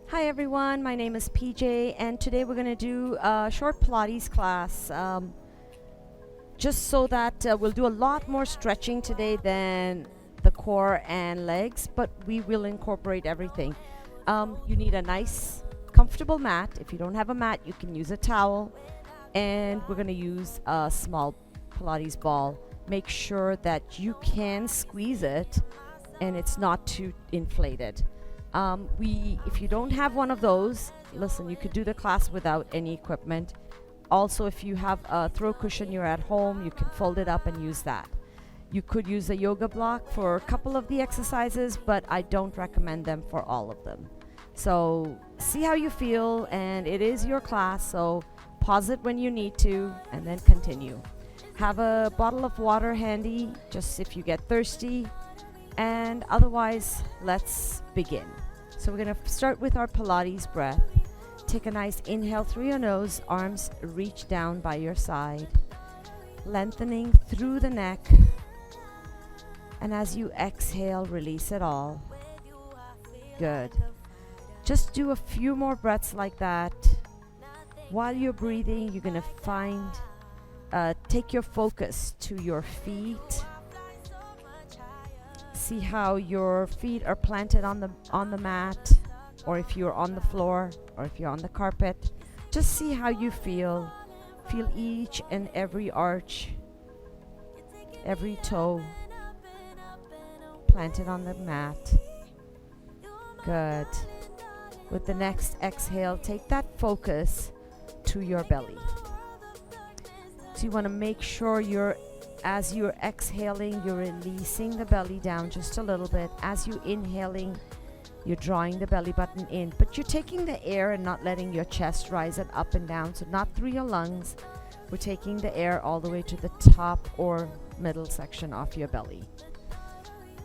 Hi everyone, my name is PJ and today we're going to do a short Pilates class just so that we'll do a lot more stretching today than the core and legs, but we will incorporate everything. You need a nice comfortable mat. If you don't have a mat, you can use a towel, and we're going to use a small Pilates ball. Make sure that you can squeeze it and it's not too inflated. If you don't have one of those, listen, you could do the class without any equipment. Also, if you have a throw cushion, you're at home, you can fold it up and use that. You could use a yoga block for a couple of the exercises, but I don't recommend them for all of them. So see how you feel, and it is your class, so pause it when you need to and then continue. Have a bottle of water handy, just if you get thirsty, and otherwise, let's begin. So we're going to start with our Pilates breath. Take a nice inhale through your nose, arms reach down by your side, lengthening through the neck. And as you exhale, release it all. Good. Just do a few more breaths like that. While you're breathing, you're going to take your focus to your feet. See how your feet are planted on the mat, or if you're on the floor, or if you're on the carpet. Just see how you feel. Feel each and every arch, every toe planted on the mat. Good. With the next exhale, take that focus to your belly. So you want to make sure as you're exhaling, you're releasing the belly down just a little bit. As you're inhaling, you're drawing the belly button in, but you're taking the air and not letting your chest rise and up and down. So not through your lungs. We're taking the air all the way to the top or middle section of your belly.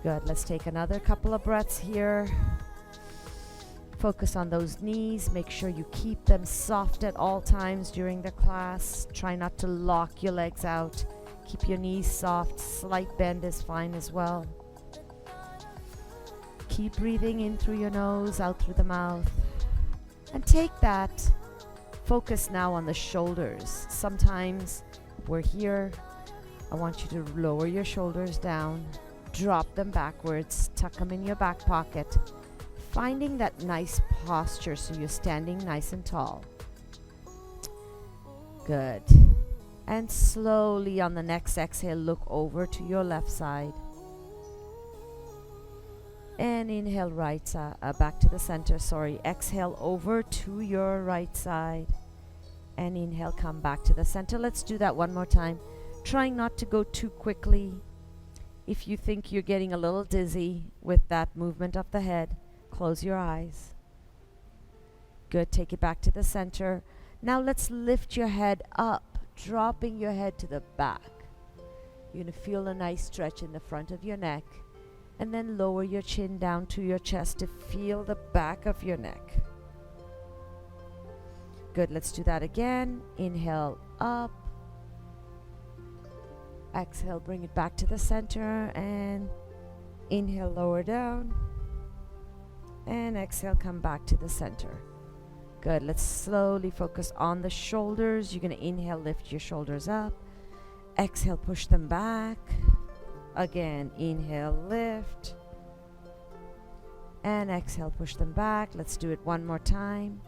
Good. Let's take another couple of breaths here. Focus on those knees. Make sure you keep them soft at all times during the class. Try not to lock your legs out. Keep your knees soft. Slight bend is fine as well. Keep breathing in through your nose, out through the mouth. And take that focus now on the shoulders. Sometimes we're here. I want you to lower your shoulders down. Drop them backwards. Tuck them in your back pocket. Finding that nice posture so you're standing nice and tall. Good. And slowly on the next exhale, look over to your left side. And inhale back to the center, Exhale over to your right side. And inhale, come back to the center. Let's do that one more time. Trying not to go too quickly. If you think you're getting a little dizzy with that movement of the head, close your eyes. Good, take it back to the center. Now let's lift your head up. Dropping your head to the back. You're going to feel a nice stretch in the front of your neck, and then lower your chin down to your chest to feel the back of your neck. Good, let's do that again. Inhale up. Exhale, bring it back to the center, and inhale, lower down. And exhale, come back to the center. Good. Let's slowly focus on the shoulders. You're going to inhale, lift your shoulders up. Exhale, push them back. Again, inhale, lift. And exhale, push them back. Let's do it one more time.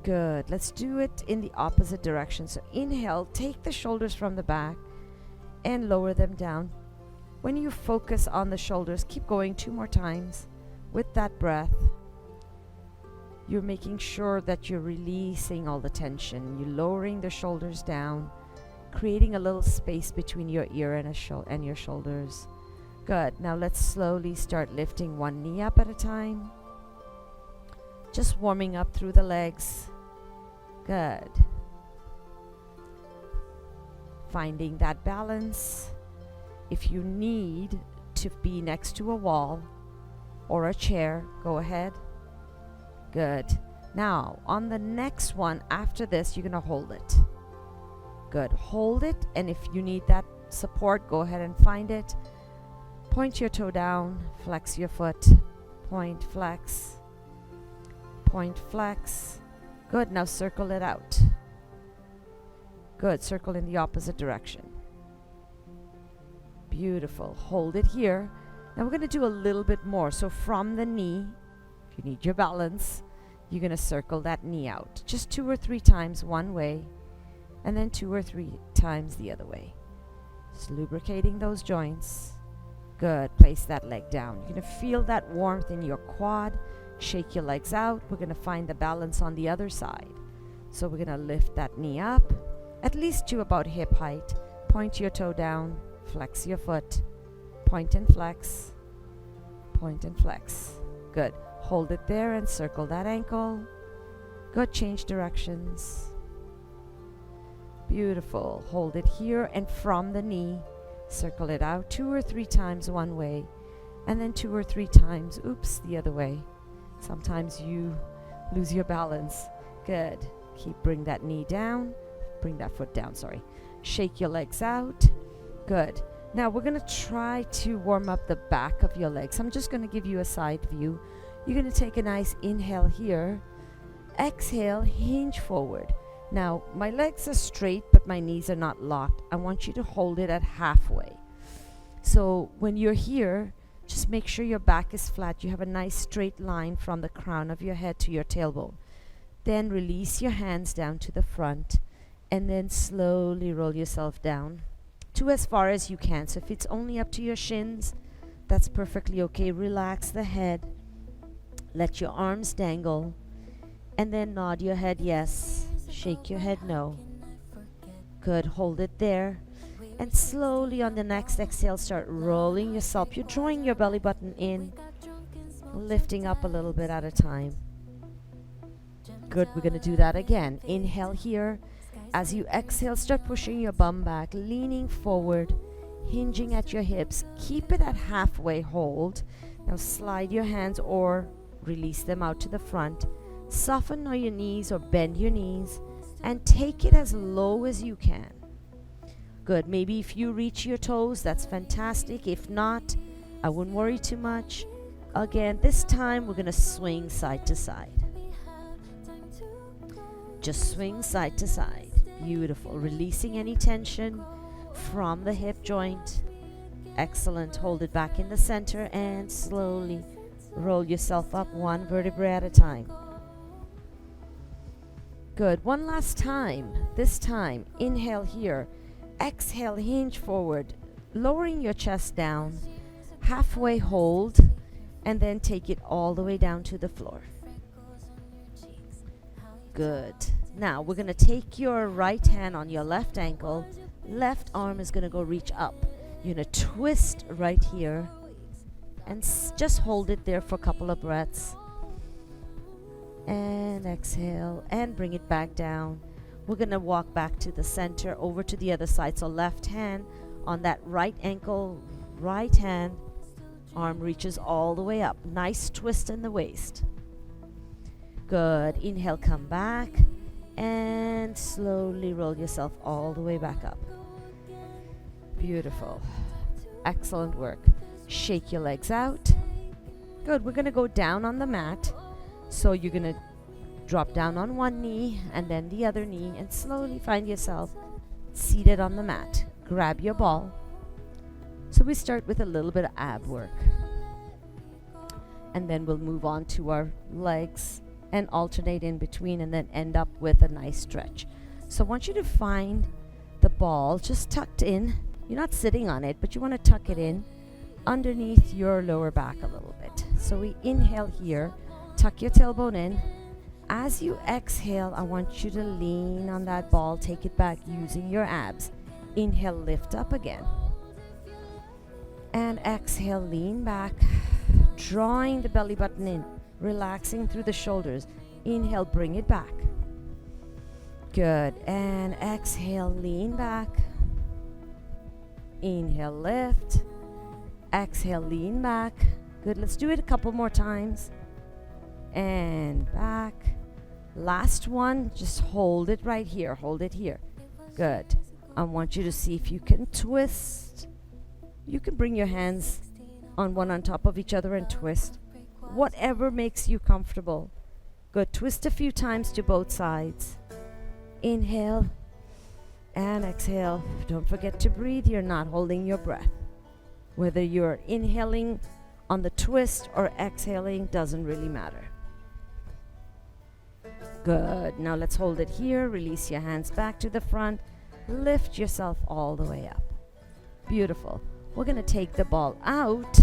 Good. Let's do it in the opposite direction. So inhale, take the shoulders from the back and lower them down. When you focus on the shoulders, keep going 2 more times with that breath. You're making sure that you're releasing all the tension. You're lowering the shoulders down, creating a little space between your ear and your shoulders. Good. Now let's slowly start lifting one knee up at a time. Just warming up through the legs. Good. Finding that balance. If you need to be next to a wall or a chair, go ahead. Good. Now, on the next one, after this, you're going to hold it. Good. Hold it, and if you need that support, go ahead and find it. Point your toe down, flex your foot, point, flex. point, flex. Good, now circle it out. Good, circle in the opposite direction. Beautiful, hold it here. Now we're gonna do a little bit more. So from the knee, if you need your balance, you're gonna circle that knee out. Just 2 or 3 times one way, and then 2 or 3 times the other way. Just lubricating those joints. Good, place that leg down. You're gonna feel that warmth in your quad. Shake your legs out. We're gonna find the balance on the other side. So we're gonna lift that knee up, at least to about hip height. Point your toe down, flex your foot, point and flex, point and flex. Good, hold it there and circle that ankle. Good, change directions. Beautiful, hold it here and from the knee, circle it out 2 or 3 times one way, and then 2 or 3 times, oops, the other way. Sometimes you lose your balance. Good, bring that knee down, bring that foot down, sorry. Shake your legs out. Good. Now we're gonna try to warm up the back of your legs. I'm just gonna give you a side view. You're gonna take a nice inhale here. Exhale, hinge forward. Now my legs are straight, but my knees are not locked. I want you to hold it at halfway. So when you're here, just make sure your back is flat. You have a nice straight line from the crown of your head to your tailbone. Then release your hands down to the front, and then slowly roll yourself down to as far as you can. So if it's only up to your shins, that's perfectly okay. Relax the head, let your arms dangle, and then nod your head yes, shake your head no. Good, hold it there, and slowly on the next exhale start rolling yourself. You're drawing your belly button in, lifting up a little bit at a time. Good, we're going to do that again. Inhale here. As you exhale, start pushing your bum back, leaning forward, hinging at your hips. Keep it at halfway hold. Now slide your hands or release them out to the front. Soften on your knees or bend your knees and take it as low as you can. Good, maybe if you reach your toes, that's fantastic. If not, I wouldn't worry too much. Again, this time we're going to swing side to side. Just swing side to side. Beautiful. Releasing any tension from the hip joint. Excellent. Hold it back in the center and slowly roll yourself up 1 vertebrae at a time. Good. One last time. This time, inhale here. Exhale, hinge forward, lowering your chest down. Halfway hold, and then take it all the way down to the floor. Good. Now we're going to take your right hand on your left ankle. Left arm is going to go reach up. You're going to twist right here and just hold it there for a couple of breaths. And exhale and bring it back down. We're going to walk back to the center, over to the other side. So left hand on that right ankle, right hand, arm reaches all the way up. Nice twist in the waist. Good. Inhale, come back and slowly roll yourself all the way back up. Beautiful. Excellent work. Shake your legs out. Good. We're going to go down on the mat. So you're going to drop down on one knee and then the other knee and slowly find yourself seated on the mat. Grab your ball. So we start with a little bit of ab work. And then we'll move on to our legs and alternate in between and then end up with a nice stretch. So I want you to find the ball just tucked in. You're not sitting on it, but you want to tuck it in underneath your lower back a little bit. So we inhale here, tuck your tailbone in. As you exhale, I want you to lean on that ball, take it back using your abs. Inhale, lift up again. And exhale, lean back, drawing the belly button in, relaxing through the shoulders. Inhale, bring it back. Good. And exhale, lean back. Inhale, lift. Exhale, lean back. Good. Let's do it a couple more times. And back. Last one. Just hold it right here. Hold it here. Good. I want you to see if you can twist. You can bring your hands on one on top of each other and twist. Whatever makes you comfortable. Good. Twist a few times to both sides. Inhale and exhale. Don't forget to breathe. You're not holding your breath. Whether you're inhaling on the twist or exhaling doesn't really matter. Good. Now let's hold it here. Release your hands back to the front. Lift yourself all the way up. Beautiful. We're going to take the ball out.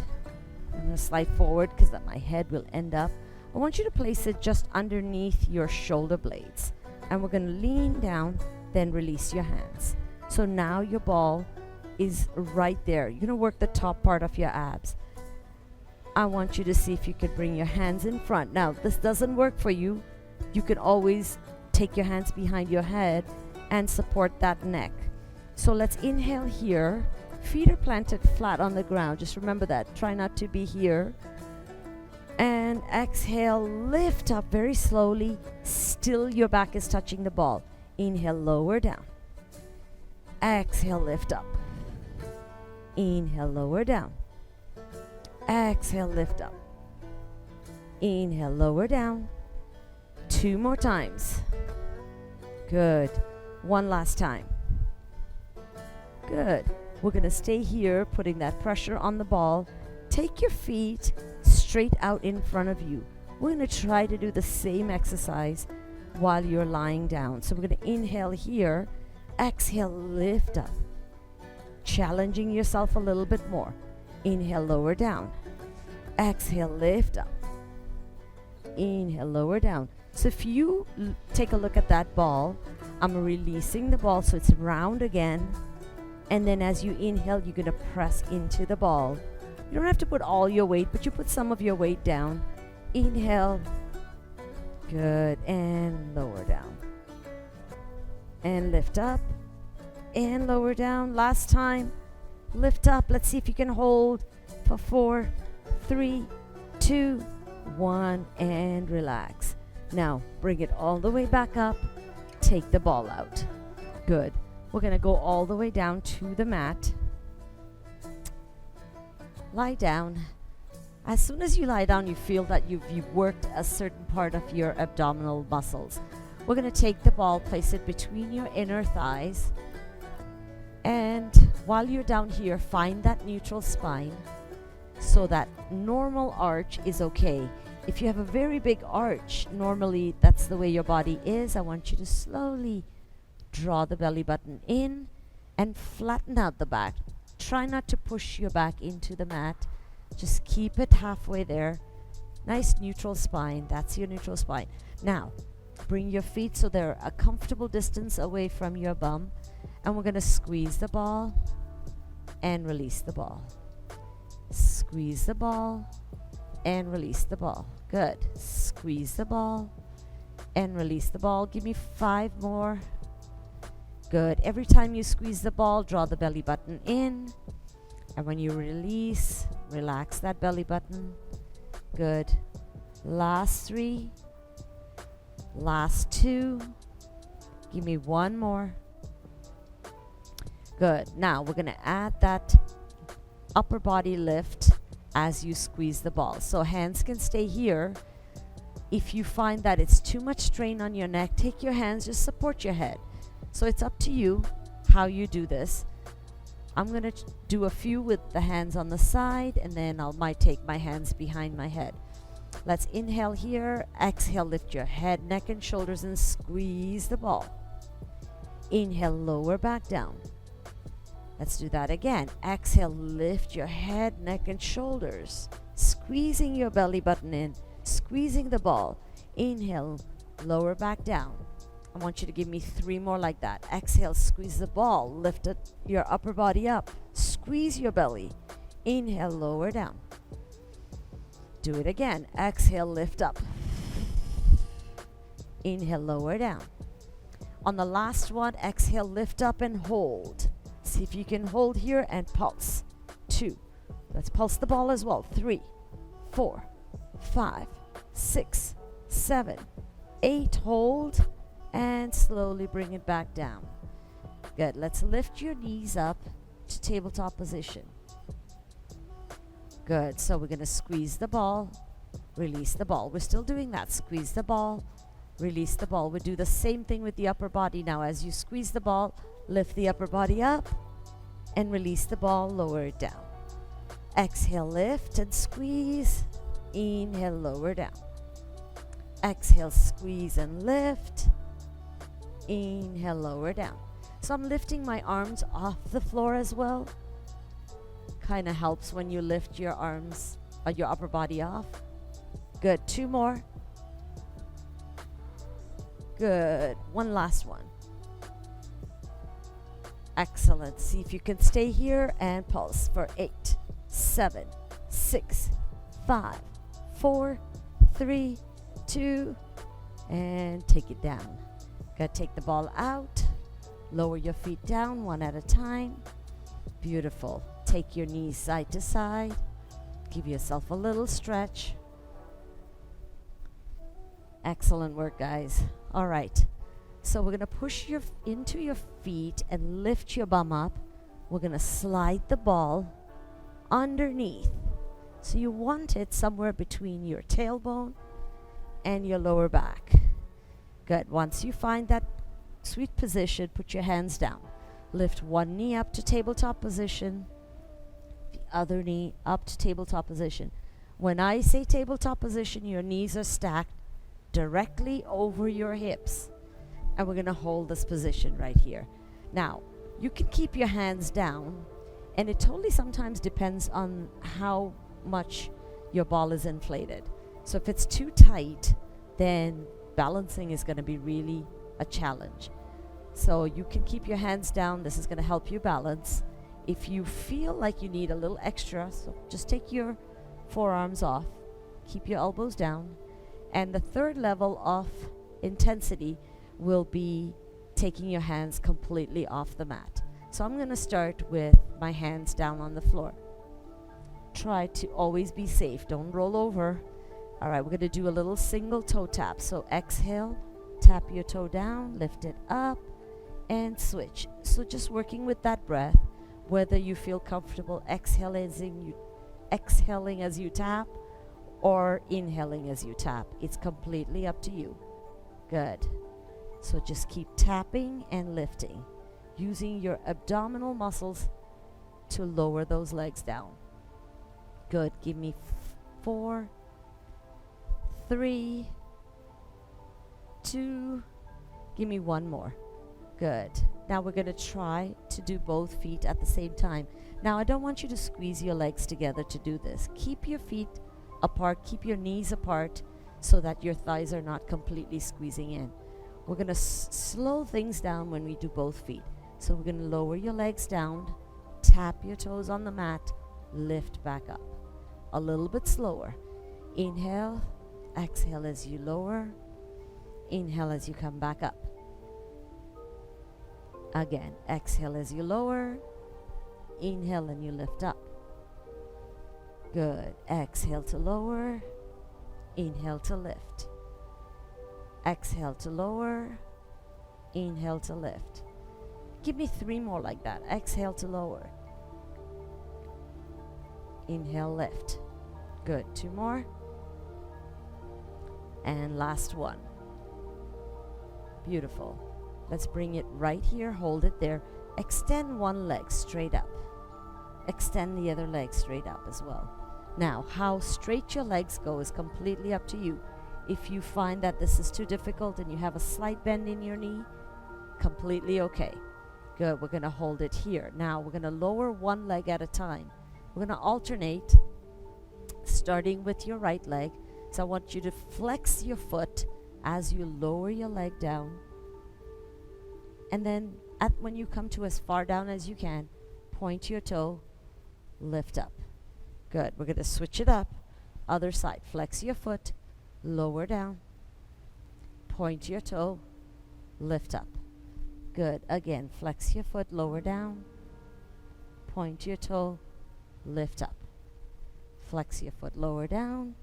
I'm going to slide forward because my head will end up. I want you to place it just underneath your shoulder blades. And we're going to lean down, then release your hands. So now your ball is right there. You're going to work the top part of your abs. I want you to see if you could bring your hands in front. Now, this doesn't work for you. You can always take your hands behind your head and support that neck. So let's inhale here. Feet are planted flat on the ground. Just remember that. Try not to be here. And exhale, lift up very slowly. Still your back is touching the ball. Inhale, lower down. Exhale, lift up. Inhale, lower down. Exhale, lift up. Inhale, lower down. 2 more times. Good. 1 last time. Good. We're going to stay here, putting that pressure on the ball. Take your feet straight out in front of you. We're going to try to do the same exercise while you're lying down. So we're going to inhale here. Exhale, lift up. Challenging yourself a little bit more. Inhale, lower down. Exhale, lift up. Inhale, lower down. So if you take a look at that ball, I'm releasing the ball so it's round again. And then as you inhale, you're going to press into the ball. You don't have to put all your weight, but you put some of your weight down. Inhale. Good. And lower down. And lift up. And lower down. Last time. Lift up. Let's see if you can hold for 4, 3, 2, 1. And relax. Now, bring it all the way back up. Take the ball out. Good. We're going to go all the way down to the mat. Lie down. As soon as you lie down, you feel that you've worked a certain part of your abdominal muscles. We're going to take the ball, place it between your inner thighs. And while you're down here, find that neutral spine so that normal arch is okay. If you have a very big arch, normally that's the way your body is. I want you to slowly draw the belly button in and flatten out the back. Try not to push your back into the mat. Just keep it halfway there. Nice neutral spine. That's your neutral spine. Now, bring your feet so they're a comfortable distance away from your bum. And we're going to squeeze the ball and release the ball. Squeeze the ball and release the ball. Good. Squeeze the ball and release the ball. Give me 5 more. Good. Every time you squeeze the ball, draw the belly button in. And when you release, relax that belly button. Good. Last 3. Last 2. Give me 1 more. Good. Now we're going to add that upper body lift as you squeeze the ball. So hands can stay here. If you find that it's too much strain on your neck, take your hands, just support your head. So it's up to you how you do this. I'm going to do a few with the hands on the side, and then I might take my hands behind my head. Let's inhale here. Exhale, lift your head, neck, and shoulders and squeeze the ball. Inhale, lower back down. Let's do that again. Exhale, lift your head, neck, and shoulders. Squeezing your belly button in. Squeezing the ball. Inhale, lower back down. I want you to give me 3 more like that. Exhale, squeeze the ball. Lift your upper body up. Squeeze your belly. Inhale, lower down. Do it again. Exhale, lift up. Inhale, lower down. On the last one, exhale, lift up and hold. See if you can hold here and pulse. 2. Let's pulse the ball as well. 3, 4, 5, 6, 7, 8. Hold. And slowly bring it back down. Good. Let's lift your knees up to tabletop position. Good. So we're going to squeeze the ball. release the ball. We're still doing that. Squeeze the ball, release the ball. We'll do the same thing with the upper body now. As you squeeze the ball, lift the upper body up and release the ball, lower it down. Exhale, lift and squeeze. Inhale, lower down. Exhale, squeeze and lift. Inhale, lower down. So I'm lifting my arms off the floor as well. Kind of helps when you lift your arms, your upper body off. Good. 2 more. Good. One last one. Excellent. See if you can stay here and pulse for 8, 7, 6, 5, 4, 3, 2, and take it down. Gotta take the ball out. Lower your feet down one at a time. Beautiful. Take your knees side to side. Give yourself a little stretch. Excellent work, guys. All right. So we're going to push into your feet and lift your bum up. We're going to slide the ball underneath. So you want it somewhere between your tailbone and your lower back. Good. Once you find that sweet position, put your hands down. Lift one knee up to tabletop position. The other knee up to tabletop position. When I say tabletop position, your knees are stacked directly over your hips. And we're going to hold this position right here. Now, you can keep your hands down, and it totally sometimes depends on how much your ball is inflated. So if it's too tight, then balancing is going to be really a challenge. So you can keep your hands down. This is going to help you balance. If you feel like you need a little extra, so just take your forearms off, keep your elbows down, and the third level of intensity will be taking your hands completely off the mat. So I'm going to start with my hands down on the floor. Try to always be safe. Don't roll over. All right, we're going to do a little single toe tap. So exhale, tap your toe down, lift it up, and switch. So just working with that breath, whether you feel comfortable exhaling as you tap or inhaling as you tap. It's completely up to you. Good. So just keep tapping and lifting, using your abdominal muscles to lower those legs down. Good. Give me 4, 3, 2, give me 1 more. Good. Now we're going to try to do both feet at the same time. Now I don't want you to squeeze your legs together to do this. Keep your feet apart, keep your knees apart so that your thighs are not completely squeezing in. We're going to slow things down when we do both feet. So we're going to lower your legs down, tap your toes on the mat, lift back up. A little bit slower. Inhale, exhale as you lower, inhale as you come back up. Again, exhale as you lower, inhale and you lift up. Good. Exhale to lower, inhale to lift. Exhale to lower, inhale to lift. Give me 3 more like that. Exhale to lower. Inhale, lift. Good. 2 more. And last one. Beautiful. Let's bring it right here. Hold it there. Extend one leg straight up. Extend the other leg straight up as well. Now, how straight your legs go is completely up to you. If you find that this is too difficult and you have a slight bend in your knee, completely okay. Good. We're going to hold it here. Now, we're going to lower one leg at a time. We're going to alternate, starting with your right leg. So I want you to flex your foot as you lower your leg down. And then when you come to as far down as you can, point your toe, lift up. Good. We're going to switch it up. Other side. Flex your foot, lower down, point your toe, lift up. Good. Again, flex your foot, lower down, point your toe, lift up. Flex your foot, lower down,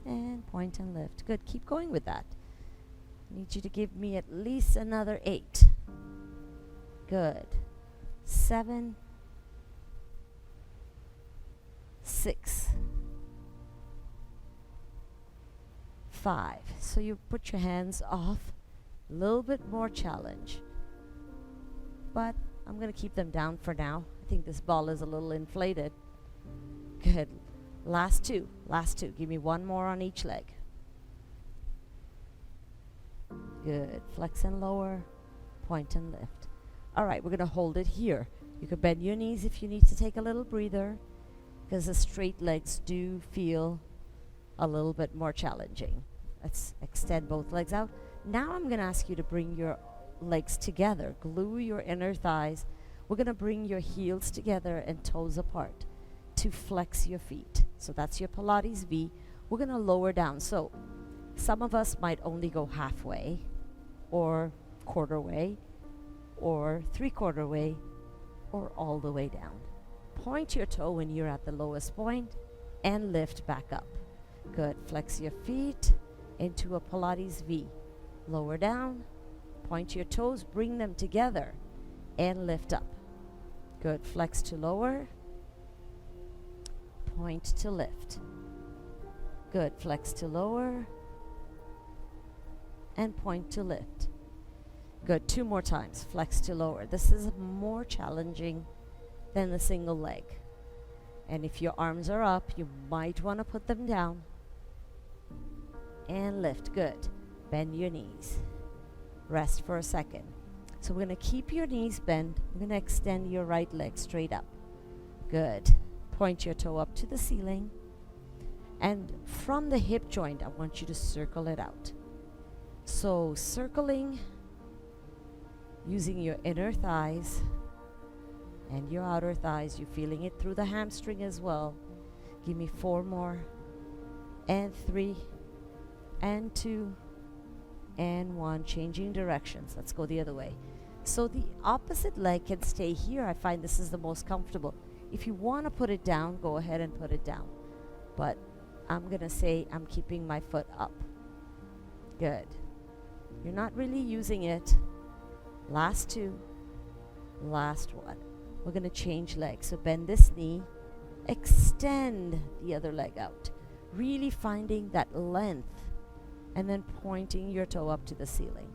and point and lift. Good. Keep going with that. I need you to give me at least another 8. Good. 7, 6, 5. So you put your hands off, a little bit more challenge. But I'm going to keep them down for now. I think this ball is a little inflated. Good. Last two. Give me one more on each leg. Good. Flex and lower, point and lift. All right, we're going to hold it here. You could bend your knees if you need to take a little breather, because the straight legs do feel a little bit more challenging. Let's extend both legs out. Now I'm going to ask you to bring your legs together. Glue your inner thighs. We're going to bring your heels together and toes apart to flex your feet. So that's your Pilates V. We're going to lower down. So some of us might only go halfway or quarter way or 3/4 way or all the way down. Point your toe when you're at the lowest point and lift back up. Good. Flex your feet into a Pilates V. Lower down. Point your toes, bring them together and lift up. Good. Flex to lower. Point to lift. Good. Flex to lower and point to lift. Good. 2 more times. Flex to lower. This is more challenging than the single leg. And if your arms are up, you might want to put them down and lift. Good. Bend your knees. Rest for a second. So we're going to keep your knees bent. We're going to extend your right leg straight up. Good. Point your toe up to the ceiling. And from the hip joint, I want you to circle it out. So circling using your inner thighs and your outer thighs. You're feeling it through the hamstring as well. Give me 4 more. And 3. And 2. And 1. Changing directions. Let's go the other way. So the opposite leg can stay here. I find this is the most comfortable. If you want to put it down, go ahead and put it down. But I'm going to say I'm keeping my foot up. Good. You're not really using it. Last 2. Last 1. We're going to change legs. So bend this knee. Extend the other leg out. Really finding that length. And then pointing your toe up to the ceiling.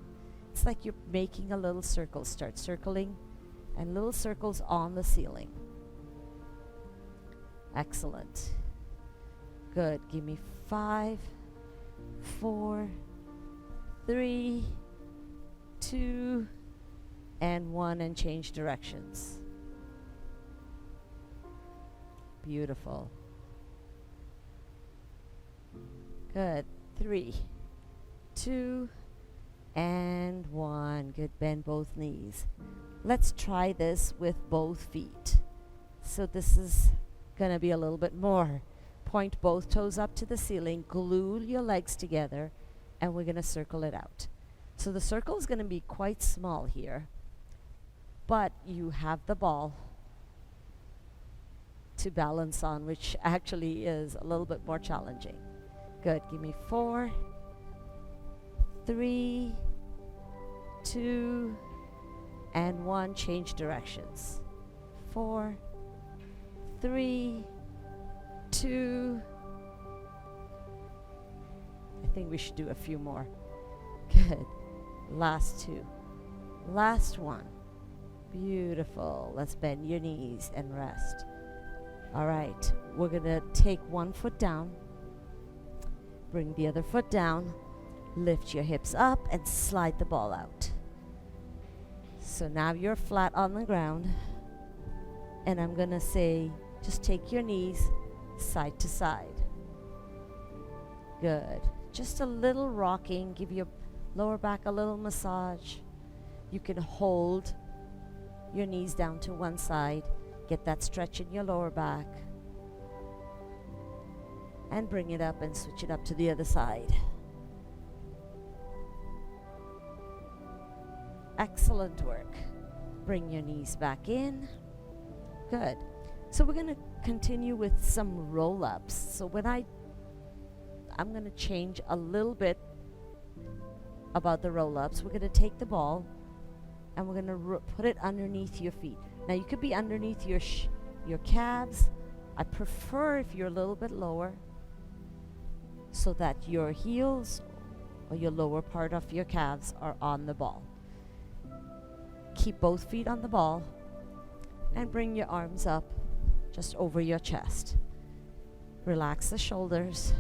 It's like you're making a little circle. Start circling. And little circles on the ceiling. Excellent. Good. Give me 5, 4, 3, 2, and 1, and change directions. Beautiful. Good. 3, 2, and 1. Good. Bend both knees. Let's try this with both feet. So this is going to be a little bit more. Point both toes up to the ceiling. Glue your legs together. And we're going to circle it out. So the circle is going to be quite small here. But you have the ball to balance on, which actually is a little bit more challenging. Good. Give me 4, 3, 2, and 1. Change directions. 4, 3, 2. I think we should do a few more. Good. Last 2. Last 1. Beautiful. Let's bend your knees and rest. All right. We're going to take one foot down. Bring the other foot down. Lift your hips up and slide the ball out. So now you're flat on the ground. And I'm going to say, just take your knees side to side. Good. Just a little rocking. Give your lower back a little massage. You can hold your knees down to one side. Get that stretch in your lower back. And bring it up and switch it up to the other side. Excellent work. Bring your knees back in. Good. So we're going to continue with some roll-ups. So when I'm going to change a little bit about the roll-ups. We're going to take the ball and we're going to put it underneath your feet. Now you could be underneath your calves. I prefer if you're a little bit lower. so that your heels or your lower part of your calves are on the ball. Keep both feet on the ball and bring your arms up just over your chest. Relax the shoulders,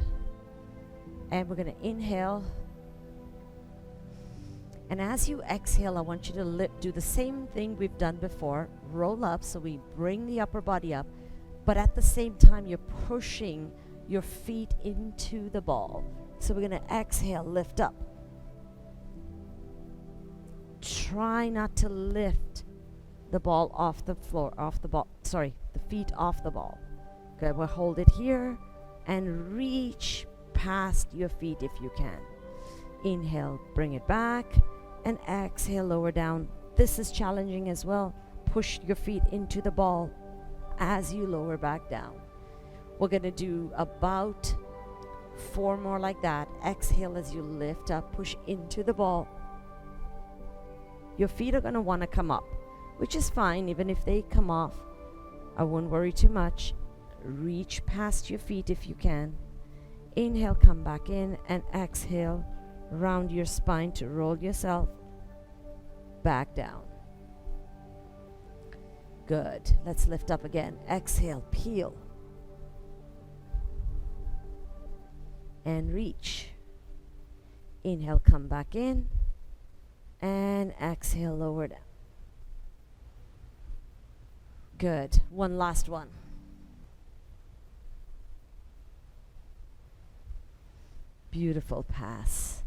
and we're going to inhale. And as you exhale, I want you to do the same thing we've done before. Roll up, so we bring the upper body up, but at the same time, you're pushing your feet into the ball. So we're going to exhale, lift up. Try not to lift the ball off the floor, the feet off the ball. Good, we'll hold it here and reach past your feet if you can. Inhale, bring it back, and exhale, lower down. This is challenging as well. Push your feet into the ball as you lower back down. We're going to do about 4 more like that. Exhale as you lift up, push into the ball. Your feet are going to want to come up, which is fine. Even if they come off, I won't worry too much. Reach past your feet if you can. Inhale, come back in, and exhale, round your spine to roll yourself back down. Good. Let's lift up again. Exhale, peel. And reach. Inhale, come back in. And exhale, lower down. Good. One last one. Beautiful. Pass.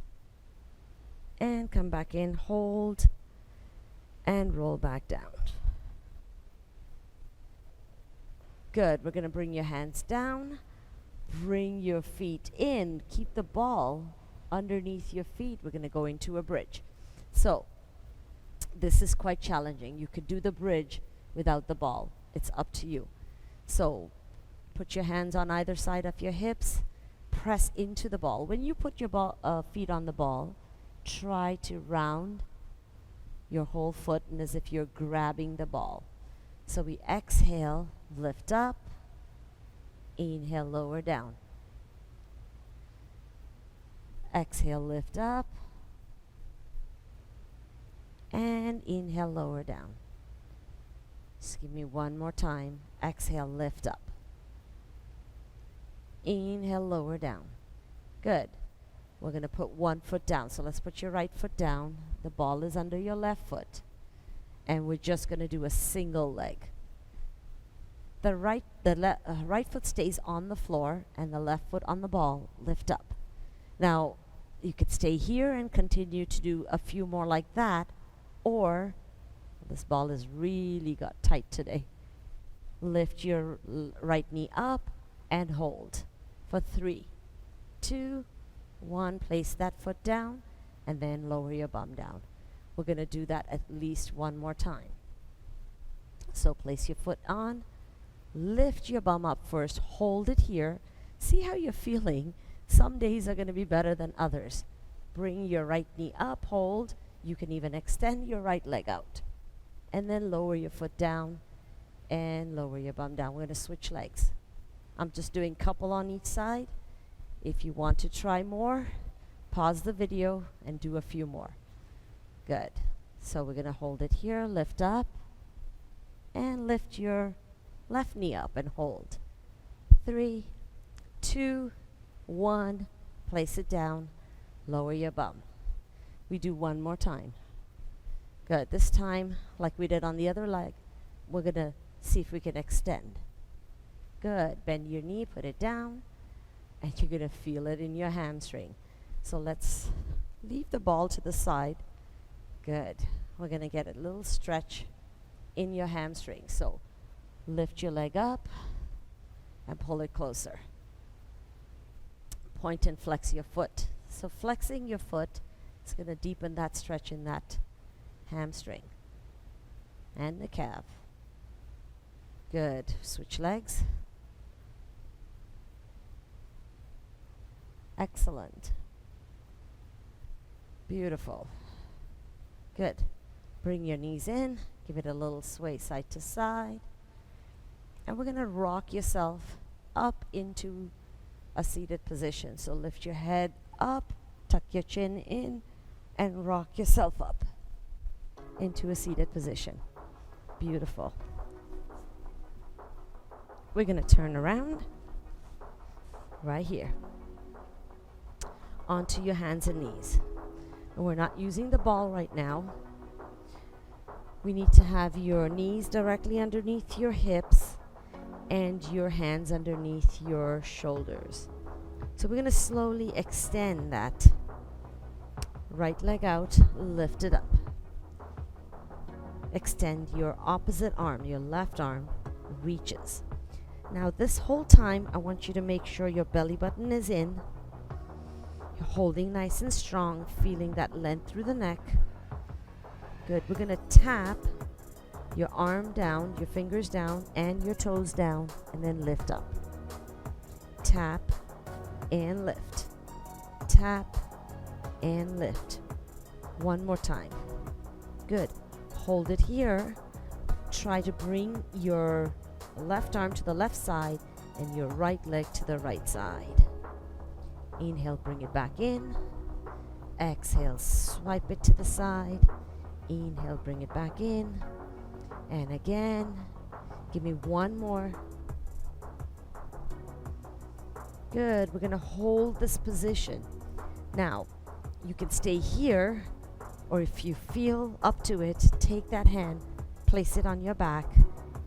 And come back in, hold, and roll back down. Good. We're going to bring your hands down. Bring your feet in. Keep the ball underneath your feet. We're going to go into a bridge. So, this is quite challenging. You could do the bridge without the ball. It's up to you. So, put your hands on either side of your hips. Press into the ball. When you put your feet on the ball, try to round your whole foot and as if you're grabbing the ball. So we exhale, lift up, inhale, lower down. Exhale, lift up, and inhale, lower down. Just give me one more time. Exhale, lift up. Inhale, lower down. Good. We're going to put one foot down. So let's put your right foot down. The ball is under your left foot. And we're just going to do a single leg. The right foot stays on the floor and the left foot on the ball. Lift up. Now, you could stay here and continue to do a few more like that. Or, this ball has really got tight today. Lift your right knee up and hold. For 3, 2, 1, place that foot down and then lower your bum down. We're going to do that at least one more time. So place your foot on, lift your bum up first, hold it here. See how you're feeling. Some days are going to be better than others. Bring your right knee up, hold. You can even extend your right leg out. And then lower your foot down and lower your bum down. We're going to switch legs. I'm just doing a couple on each side. If you want to try more, pause the video and do a few more. Good. So we're going to hold it here, lift up, and lift your left knee up and hold. 3, 2, 1, place it down, lower your bum. We do one more time. Good. This time, like we did on the other leg, we're going to see if we can extend. Good. Bend your knee, put it down, and you're going to feel it in your hamstring. So let's leave the ball to the side. Good. We're going to get a little stretch in your hamstring. So lift your leg up and pull it closer. Point and flex your foot. So flexing your foot is going to deepen that stretch in that hamstring and the calf. Good. Switch legs. Excellent. Beautiful. Good. Bring your knees in. Give it a little sway side to side. And we're going to rock yourself up into a seated position. So lift your head up, tuck your chin in, and rock yourself up into a seated position. Beautiful. We're going to turn around right here onto your hands and knees. And we're not using the ball right now. We need to have your knees directly underneath your hips and your hands underneath your shoulders. So we're going to slowly extend that right leg out, lift it up. Extend your opposite arm, your left arm reaches. Now this whole time, I want you to make sure your belly button is in. You're holding nice and strong, feeling that length through the neck. Good. We're going to tap your arm down, your fingers down, and your toes down, and then lift up. Tap and lift. Tap and lift. One more time. Good. Hold it here. Try to bring your left arm to the left side and your right leg to the right side. Inhale, bring it back in. Exhale, swipe it to the side. Inhale, bring it back in. And again. Give me one more. Good. We're going to hold this position. Now, you can stay here, or if you feel up to it, take that hand, place it on your back,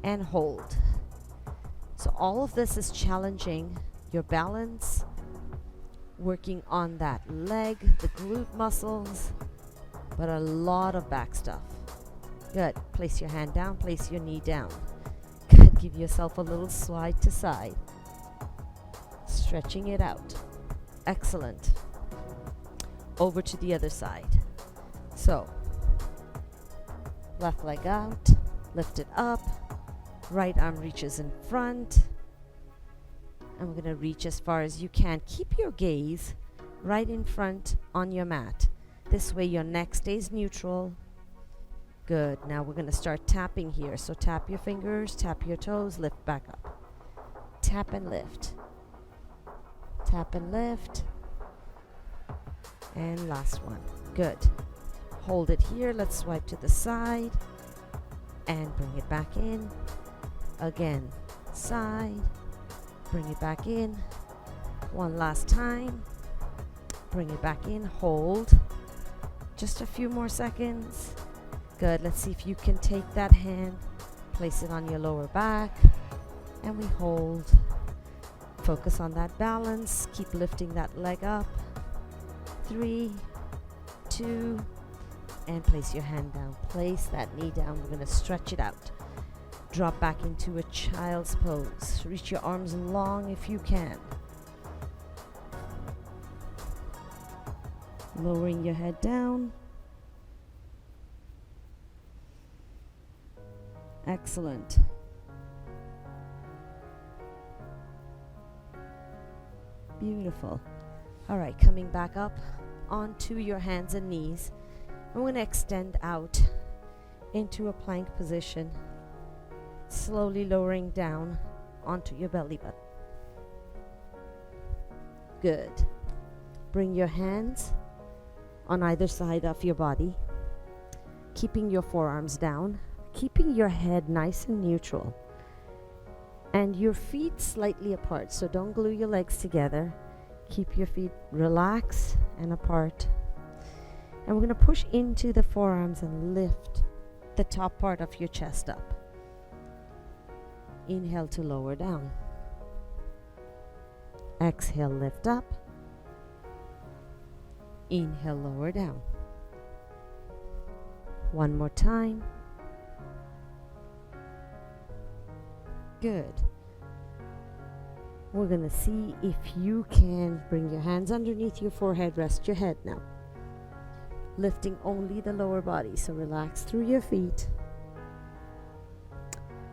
and hold. So all of this is challenging your balance, working on that leg, the glute muscles, but a lot of back stuff. Good. Place your hand down, place your knee down. Good. Give yourself a little slide to side. Stretching it out. Excellent. Over to the other side. So, left leg out, lift it up, right arm reaches in front, and we're going to reach as far as you can. Keep your gaze right in front on your mat. This way your neck stays neutral. Good. Now we're going to start tapping here. So tap your fingers, tap your toes, lift back up. Tap and lift. Tap and lift. And last one. Good. Hold it here. Let's swipe to the side and bring it back in. Again, side. Bring it back in. One last time. Bring it back in. Hold. Just a few more seconds. Good. Let's see if you can take that hand, place it on your lower back, and we hold. Focus on that balance. Keep lifting that leg up. 3, 2, and place your hand down. Place that knee down. We're going to stretch it out. Drop back into a child's pose. Reach your arms long if you can. Lowering your head down. Excellent. Beautiful. All right, coming back up onto your hands and knees. I'm going to extend out into a plank position, slowly lowering down onto your belly button. Good. Bring your hands on either side of your body, keeping your forearms down, keeping your head nice and neutral, and your feet slightly apart. So don't glue your legs together. Keep your feet relaxed and apart. And we're going to push into the forearms and lift the top part of your chest up. Inhale to lower down. Exhale, lift up. Inhale, lower down. One more time. Good. We're going to see if you can bring your hands underneath your forehead. Rest your head now. Lifting only the lower body. So relax through your feet.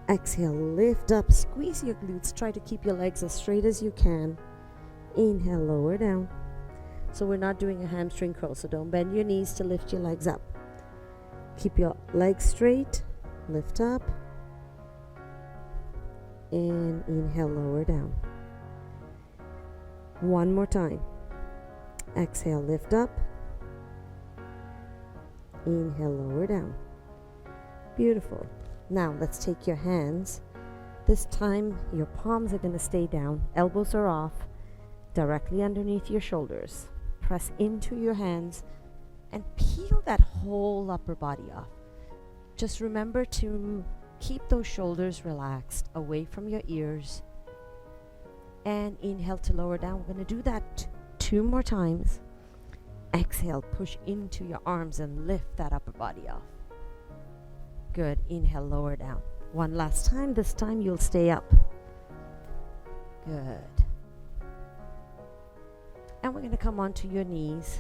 Exhale, lift up. Squeeze your glutes. Try to keep your legs as straight as you can. Inhale, lower down. So we're not doing a hamstring curl. So don't bend your knees to lift your legs up. Keep your legs straight. Lift up. And inhale, lower down. One more time. Exhale, lift up. Inhale, lower down. Beautiful. Now let's take your hands. This time your palms are going to stay down. Elbows are off, directly underneath your shoulders. Press into your hands and peel that whole upper body off. Just remember to keep those shoulders relaxed, away from your ears. And inhale to lower down. We're going to do that 2 more times. Exhale, push into your arms and lift that upper body off. Good. Inhale, lower down. One last time. This time you'll stay up. Good. And we're going to come onto your knees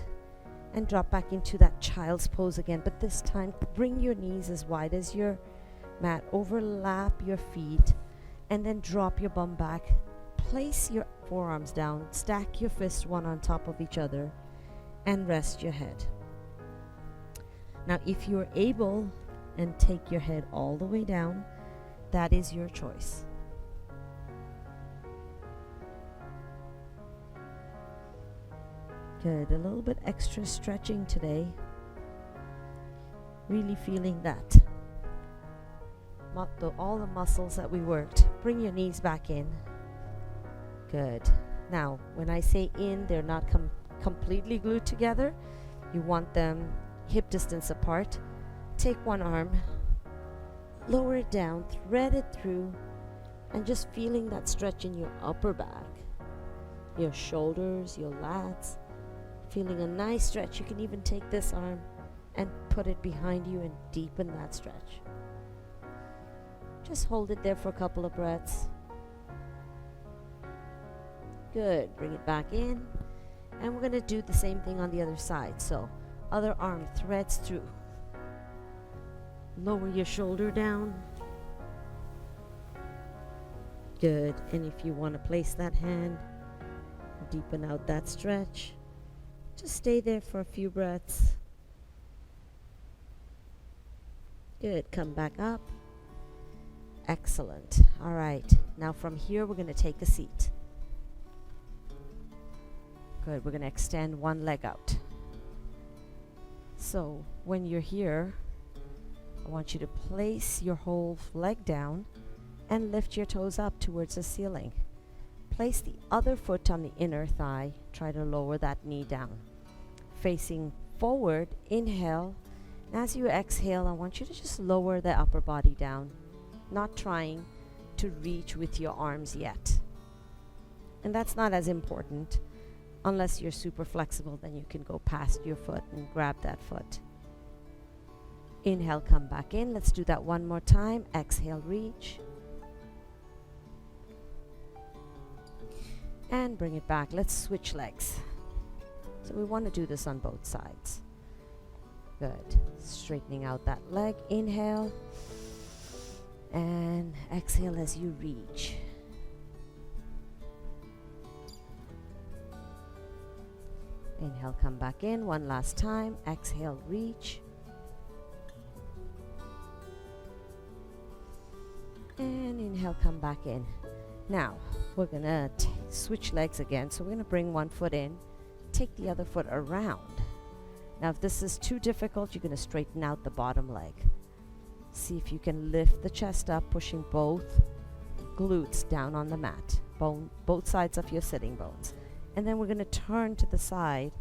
and drop back into that child's pose again. But this time, bring your knees as wide as your mat. Overlap your feet and then drop your bum back. Place your forearms down. Stack your fists one on top of each other and rest your head. Now, if you're able and take your head all the way down, that is your choice. Good. A little bit extra stretching today. Really feeling that. All the muscles that we worked. Bring your knees back in. Good. Now, when I say in, they're not completely glued together. You want them hip distance apart. Take one arm, lower it down, thread it through, and just feeling that stretch in your upper back, your shoulders, your lats. Feeling a nice stretch. You can even take this arm and put it behind you and deepen that stretch. Just hold it there for a couple of breaths. Good. Bring it back in. And we're going to do the same thing on the other side. So, other arm threads through. Lower your shoulder down. Good. And if you want to place that hand, deepen out that stretch. Just stay there for a few breaths. Good. Come back up. Excellent. All right. Now from here, we're going to take a seat. Good. We're going to extend one leg out. So when you're here, I want you to place your whole leg down and lift your toes up towards the ceiling. Place the other foot on the inner thigh. Try to lower that knee down. Facing forward, inhale. And as you exhale, I want you to just lower the upper body down, not trying to reach with your arms yet. And that's not as important. Unless you're super flexible, then you can go past your foot and grab that foot. Inhale, come back in. Let's do that one more time. Exhale, reach. And bring it back. Let's switch legs. So we want to do this on both sides. Good. Straightening out that leg. Inhale. And exhale as you reach. Inhale, come back in. One last time. Exhale, reach. And inhale, come back in. Now, we're going to switch legs again. So we're going to bring one foot in, take the other foot around. Now, if this is too difficult, you're going to straighten out the bottom leg. See if you can lift the chest up, pushing both glutes down on the mat, both sides of your sitting bones. And then we're going to turn to the side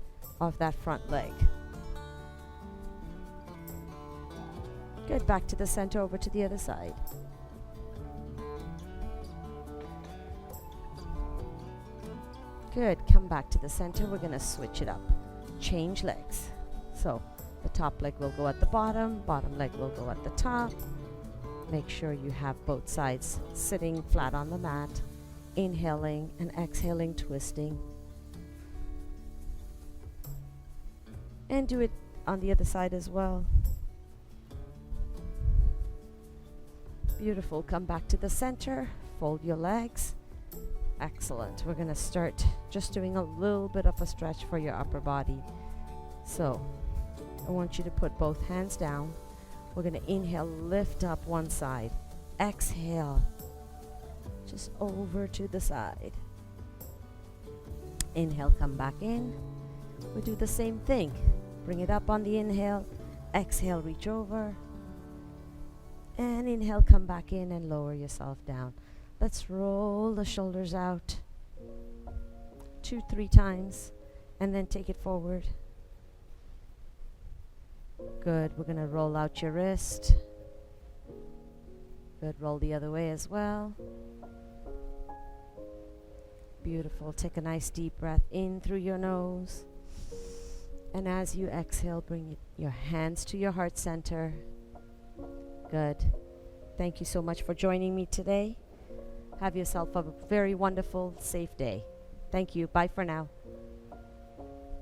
of that front leg. Good. Back to the center, over to the other side. Good. Come back to the center. We're going to switch it up. Change legs. So the top leg will go at the bottom leg will go at the top. Make sure you have both sides sitting flat on the mat. Inhaling and exhaling, twisting. And do it on the other side as well. Beautiful. Come back to the center. Fold your legs. Excellent. We're going to start just doing a little bit of a stretch for your upper body. So I want you to put both hands down. We're going to inhale, lift up one side. Exhale, just over to the side. Inhale, come back in. We do the same thing. Bring it up on the inhale. Exhale, reach over. And inhale, come back in and lower yourself down. Let's roll the shoulders out 2-3 times and then take it forward. Good. We're going to roll out your wrist. Good. Roll the other way as well. Beautiful. Take a nice deep breath in through your nose. And as you exhale, bring your hands to your heart center. Good. Thank you so much for joining me today. Have yourself a very wonderful, safe day. Thank you. Bye for now.